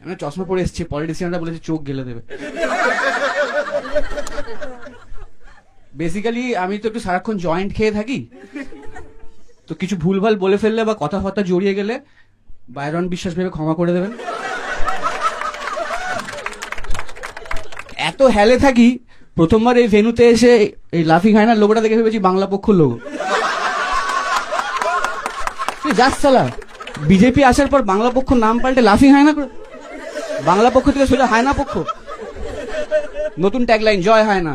আমি চশমা পরে এসেছি, পলিটিশিয়ানরা বলেছে চোখ গেলে দেবে। বেসিক্যালি আমি তো একটু সারাক্ষণ জয়েন্ট খেয়ে থাকি, তো কিছু ভুলভাল বলে ফেললে বা কথাবার্তা জড়িয়ে গেলে বাইরন বিশ্বাস ভেবে ক্ষমা করে দেবেন। এত হেলে থাকি, প্রথমবার এই ভেনুতে এসে এই লাফিং হায়নার লোগোটা দেখে ভেবেছি বাংলা পক্ষর লোগো। যাস সালা, বিজেপি আসার পর বাংলা পক্ষ নাম পাল্টে লাফিং হায়না করে, বাংলা পক্ষ থেকে সোজা হায়না পক্ষ। নতুন ট্যাগলাইন, জয় হায়না।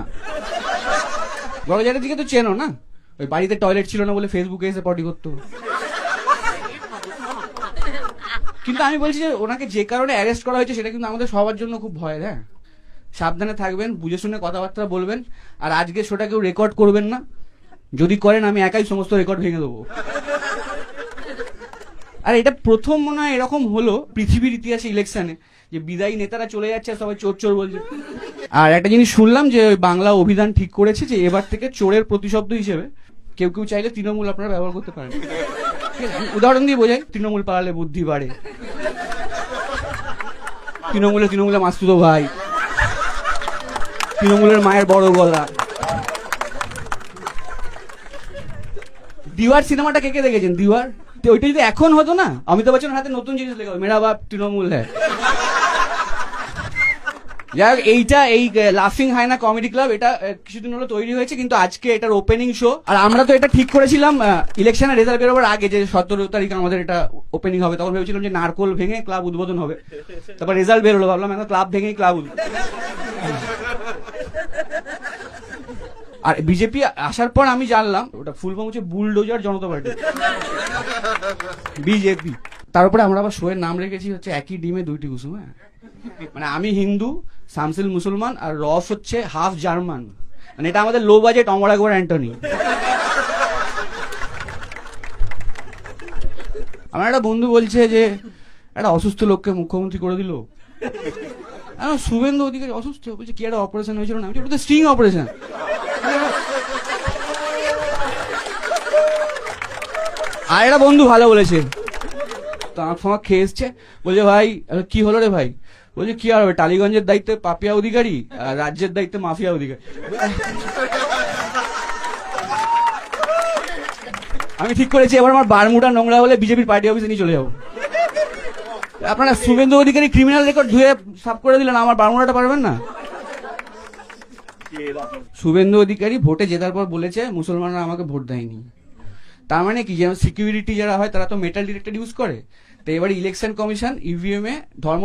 বড়জারের দিকে তো চেনো না, ওই বাড়িতে টয়লেট ছিল না বলে ফেসবুকে এসে পটি করতো। কিন্তু আমি বলছি যে ওনাকে যে কারণে অ্যারেস্ট করা হয়েছে সেটা কিন্তু আমাদের সবার জন্য খুব ভয়ের। হ্যাঁ, সাবধানে থাকবেন, বুঝে শুনে কথাবার্তা বলবেন, আর আজকে সেটা কেউ রেকর্ড করবেন না। যদি করেন আমি একাই সমস্ত রেকর্ড ভেঙে দেবো। আর এটা প্রথম মনে হয় এরকম হলো পৃথিবীর ইতিহাসে ইলেকশনে যে বিদায়ী নেতারা চলে যাচ্ছে আর সবাই চোর চোর বলছে। আর একটা জিনিস শুনলাম যে ওই বাংলা অভিধান ঠিক করেছে যে এবার থেকে চোরের প্রতিশব্দ হিসেবে কেউ কেউ চাইলে তৃণমূল আপনারা ব্যবহার করতে পারেন। উদাহরণ দিয়ে বোঝাই, তৃণমূল পালালে বুদ্ধি বাড়ে, তৃণমূলে মাসতুতো ভাই, তৃণমূলের মায়ের বড় গলা। দিওয়ার সিনেমাটা কে কে দেখেছেন? দিওয়ার ওইটা যদি এখন হতো না, অমিতাভ বচ্চনের হাতে নতুন জিনিস লেখা, মেরা বাপ তৃণমূল হ্যাঁ। যাই হোক, এইটা এই লাফিং হায়না কমেডি ক্লাব এটা কিছুদিন হলো তৈরি হয়েছে, কিন্তু আজকে এটার ওপেনিং শো। আর আমরা তো এটা ঠিক করেছিলাম ইলেকশনের রেজাল্ট বেরোবার আগে যে 17 তারিখ আমাদের এটা ওপেনিং হবে। তখন ভেবেছিলাম যে নারকোল ভেঙে ক্লাব উদ্বোধন হবে, তারপর রেজাল্ট বেরোলো, ভাবলাম এখন ক্লাব ভেঙেই ক্লাব উদ্বোধন। আর বিজেপি আসার পর আমি জানলাম ওটা ফুল ফর্ম হচ্ছে বুলডোজার জনতা পার্টি, বিজেপি। তার উপরে আমরা আবার শোয়ের নাম রেখেছি হচ্ছে একই ডিমে দুইটি কুসুম। হ্যাঁ, মানে আমি হিন্দু, শামসিল মুসলমান, আর রস হচ্ছে হাফ জার্মান। মানে এটা আমাদের লো বাজেট অমর আকবর অ্যান্টনি। আমার একটা বন্ধু বলছে যে একটা অসুস্থ লোককে মুখ্যমন্ত্রী করে দিল। শুভেন্দু অধিকারী অসুস্থ, বলছে কি একটা অপারেশন হয়েছিল না? ওটা স্টিং অপারেশন। আর একটা বন্ধু ভালো বলেছে, তো আমার ফোন খেয়ে এসছে, বলছে ভাই কি হলো রে ভাই? বলছে কি আর হবে, টালিগঞ্জের দায়িত্বে পাপিয়া অধিকারী আর রাজ্যের দায়িত্বে মাফিয়া অধিকারী। আমি ঠিক করেছি এবার আমার বারমুটা নোংরা হলে বিজেপির পার্টি অফিসে নিয়ে চলে যাবো। আপনারা শুভেন্দু অধিকারী ক্রিমিনাল রেকর্ড ধুয়ে সাফ করে দিলেন, আমার বারমুটাটা পারবেন না? শুভেন্দু অধিকারী ভোটে জেতার পর বলেছে মুসলমানরা আমাকে ভোট দেয়নি। তার মানে কি, যেমন সিকিউরিটি যারা হয় তারা তো মেটাল ডিটেক্টর ইউজ করে, তো এবার ইলেকশন কমিশন ইভিএম এ ধর্ম